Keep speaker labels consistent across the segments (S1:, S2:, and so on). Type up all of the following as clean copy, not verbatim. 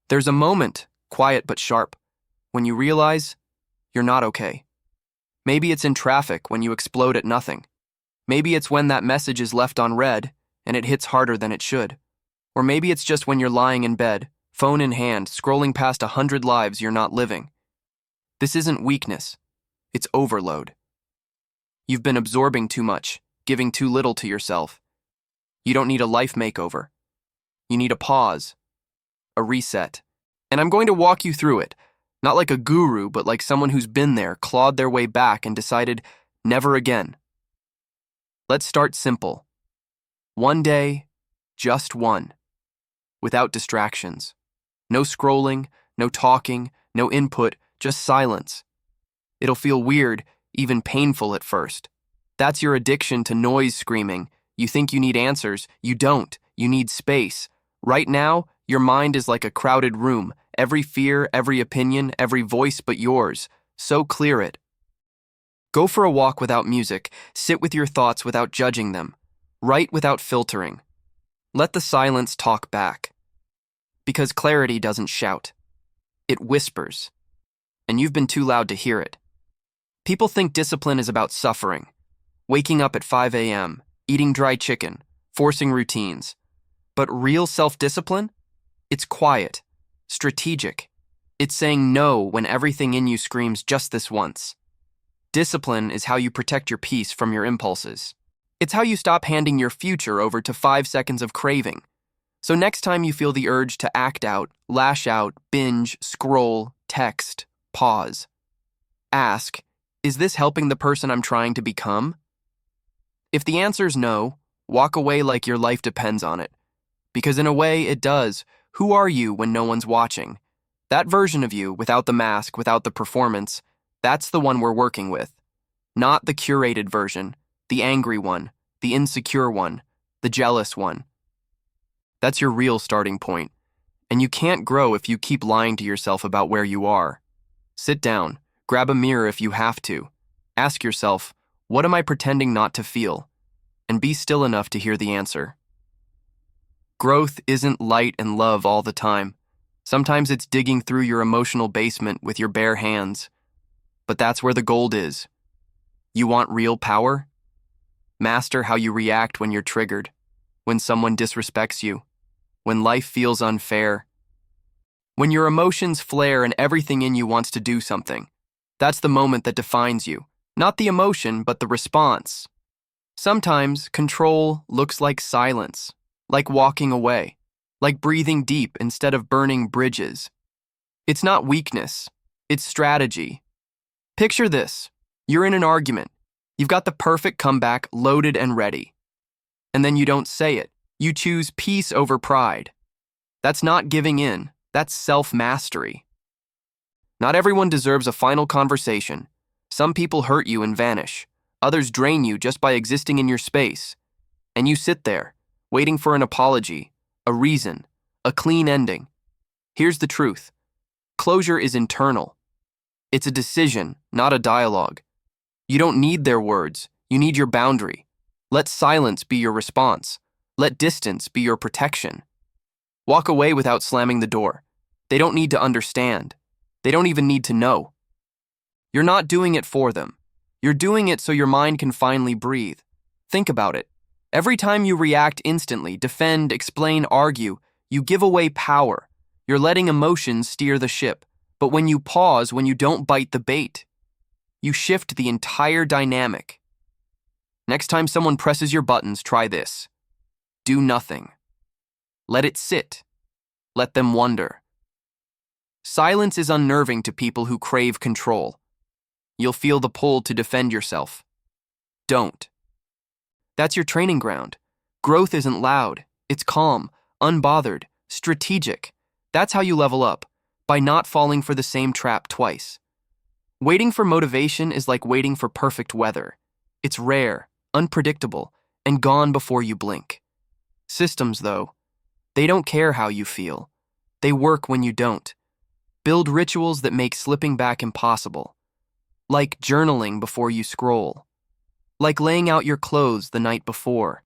S1: There's a moment, quiet but sharp, when you realize you're not okay. Maybe it's in traffic when you explode at nothing. Maybe it's when that message is left unread and it hits harder than it should. Or maybe it's just when you're lying in bed, phone in hand, scrolling past 100 lives you're not living. This isn't weakness. It's overload. You've been absorbing too much, giving too little to yourself. You don't need a life makeover. You need a pause, a reset. And I'm going to walk you through it, not like a guru, but like someone who's been there, clawed their way back, and decided never again. Let's start simple. One day, just one. Without distractions. No scrolling, no talking, no input, just silence. It'll feel weird, even painful at first. That's your addiction to noise screaming. You think you need answers. You don't. You need space. Right now, your mind is like a crowded room. Every fear, every opinion, every voice but yours. So clear it. Go for a walk without music. Sit with your thoughts without judging them. Write without filtering. Let the silence talk back. Because clarity doesn't shout. It whispers. And you've been too loud to hear it. People think discipline is about suffering. Waking up at 5 a.m., eating dry chicken, forcing routines. But real self-discipline? It's quiet, strategic. It's saying no when everything in you screams just this once. Discipline is how you protect your peace from your impulses. It's how you stop handing your future over to 5 seconds of craving. So next time you feel the urge to act out, lash out, binge, scroll, text, pause. Ask, is this helping the person I'm trying to become? If the answer's no, walk away like your life depends on it. Because in a way, it does. Who are you when no one's watching? That version of you, without the mask, without the performance, that's the one we're working with. Not the curated version, the angry one, the insecure one, the jealous one. That's your real starting point. And you can't grow if you keep lying to yourself about where you are. Sit down, grab a mirror if you have to. Ask yourself, what am I pretending not to feel? And be still enough to hear the answer. Growth isn't light and love all the time. Sometimes it's digging through your emotional basement with your bare hands. But that's where the gold is. You want real power? Master how you react when you're triggered, when someone disrespects you, when life feels unfair, when your emotions flare and everything in you wants to do something. That's the moment that defines you. Not the emotion, but the response. Sometimes control looks like silence, like walking away, like breathing deep instead of burning bridges. It's not weakness, it's strategy. Picture this. You're in an argument. You've got the perfect comeback loaded and ready. And then you don't say it. You choose peace over pride. That's not giving in. That's self-mastery. Not everyone deserves a final conversation. Some people hurt you and vanish. Others drain you just by existing in your space. And you sit there, waiting for an apology, a reason, a clean ending. Here's the truth. Closure is internal. It's a decision, not a dialogue. You don't need their words. You need your boundary. Let silence be your response. Let distance be your protection. Walk away without slamming the door. They don't need to understand. They don't even need to know. You're not doing it for them. You're doing it so your mind can finally breathe. Think about it. Every time you react instantly, defend, explain, argue, you give away power. You're letting emotions steer the ship. But when you pause, when you don't bite the bait, you shift the entire dynamic. Next time someone presses your buttons, try this. Do nothing. Let it sit. Let them wonder. Silence is unnerving to people who crave control. You'll feel the pull to defend yourself. Don't. That's your training ground. Growth isn't loud. It's calm, unbothered, strategic. That's how you level up, by not falling for the same trap twice. Waiting for motivation is like waiting for perfect weather. It's rare, unpredictable, and gone before you blink. Systems, though, they don't care how you feel. They work when you don't. Build rituals that make slipping back impossible. Like journaling before you scroll. Like laying out your clothes the night before.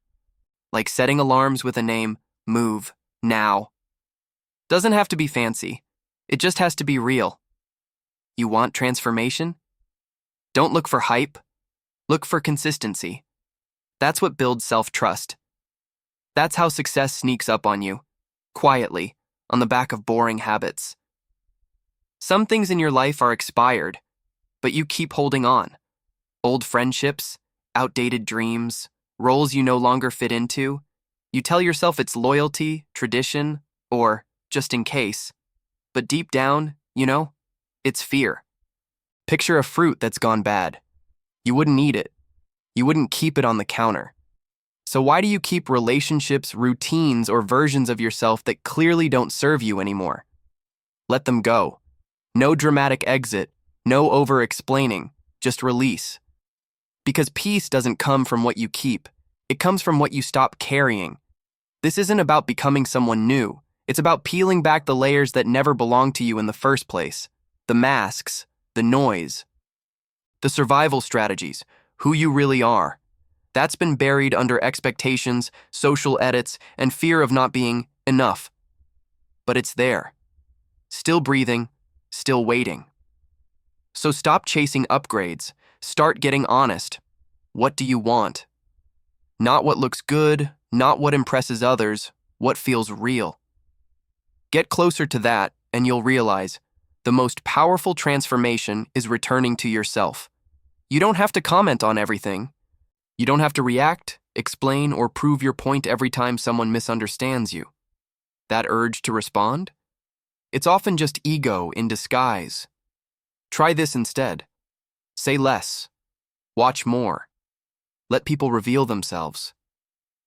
S1: Like setting alarms with a name, move, now. Doesn't have to be fancy. It just has to be real. You want transformation? Don't look for hype. Look for consistency. That's what builds self-trust. That's how success sneaks up on you, quietly, on the back of boring habits. Some things in your life are expired, but you keep holding on. Old friendships, outdated dreams, roles you no longer fit into. You tell yourself it's loyalty, tradition, or just in case. But deep down, it's fear. Picture a fruit that's gone bad. You wouldn't eat it. You wouldn't keep it on the counter. So why do you keep relationships, routines, or versions of yourself that clearly don't serve you anymore? Let them go. No dramatic exit, no over-explaining, just release. Because peace doesn't come from what you keep. It comes from what you stop carrying. This isn't about becoming someone new. It's about peeling back the layers that never belonged to you in the first place. The masks, the noise, the survival strategies, who you really are. That's been buried under expectations, social edits, and fear of not being enough. But it's there. Still breathing, still waiting. So stop chasing upgrades. Start getting honest. What do you want? Not what looks good, not what impresses others, what feels real. Get closer to that, and you'll realize the most powerful transformation is returning to yourself. You don't have to comment on everything. You don't have to react, explain, or prove your point every time someone misunderstands you. That urge to respond? It's often just ego in disguise. Try this instead. Say less. Watch more. Let people reveal themselves.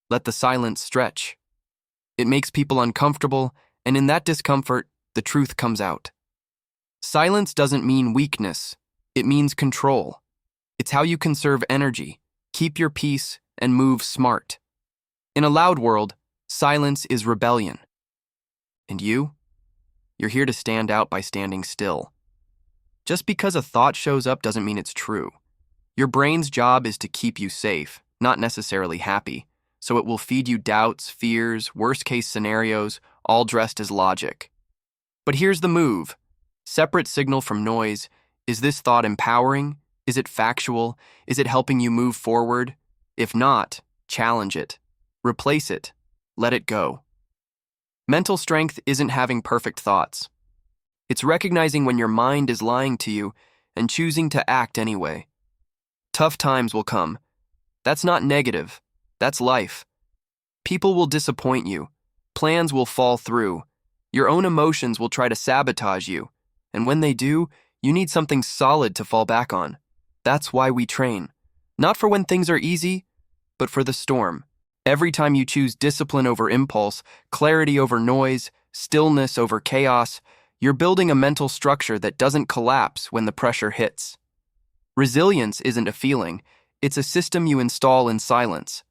S1: Let the silence stretch. It makes people uncomfortable, and in that discomfort, the truth comes out. Silence doesn't mean weakness. It means control. It's how you conserve energy, keep your peace, and move smart. In a loud world, silence is rebellion. And you? You're here to stand out by standing still. Just because a thought shows up doesn't mean it's true. Your brain's job is to keep you safe, not necessarily happy, so it will feed you doubts, fears, worst-case scenarios, all dressed as logic. But here's the move. Separate signal from noise. Is this thought empowering? Is it factual? Is it helping you move forward? If not, challenge it. Replace it. Let it go. Mental strength isn't having perfect thoughts. It's recognizing when your mind is lying to you and choosing to act anyway. Tough times will come. That's not negative. That's life. People will disappoint you. Plans will fall through. Your own emotions will try to sabotage you. And when they do, you need something solid to fall back on. That's why we train. Not for when things are easy, but for the storm. Every time you choose discipline over impulse, clarity over noise, stillness over chaos, you're building a mental structure that doesn't collapse when the pressure hits. Resilience isn't a feeling, it's a system you install in silence.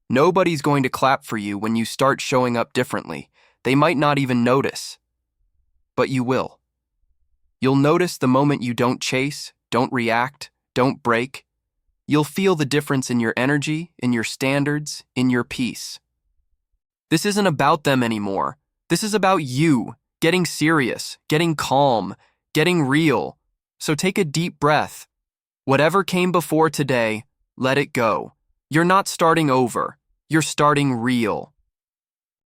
S1: Nobody's going to clap for you when you start showing up differently. They might not even notice. But you will. You'll notice the moment you don't chase, don't react, don't break. You'll feel the difference in your energy, in your standards, in your peace. This isn't about them anymore. This is about you, getting serious, getting calm, getting real. So take a deep breath. Whatever came before today, let it go. You're not starting over. You're starting real.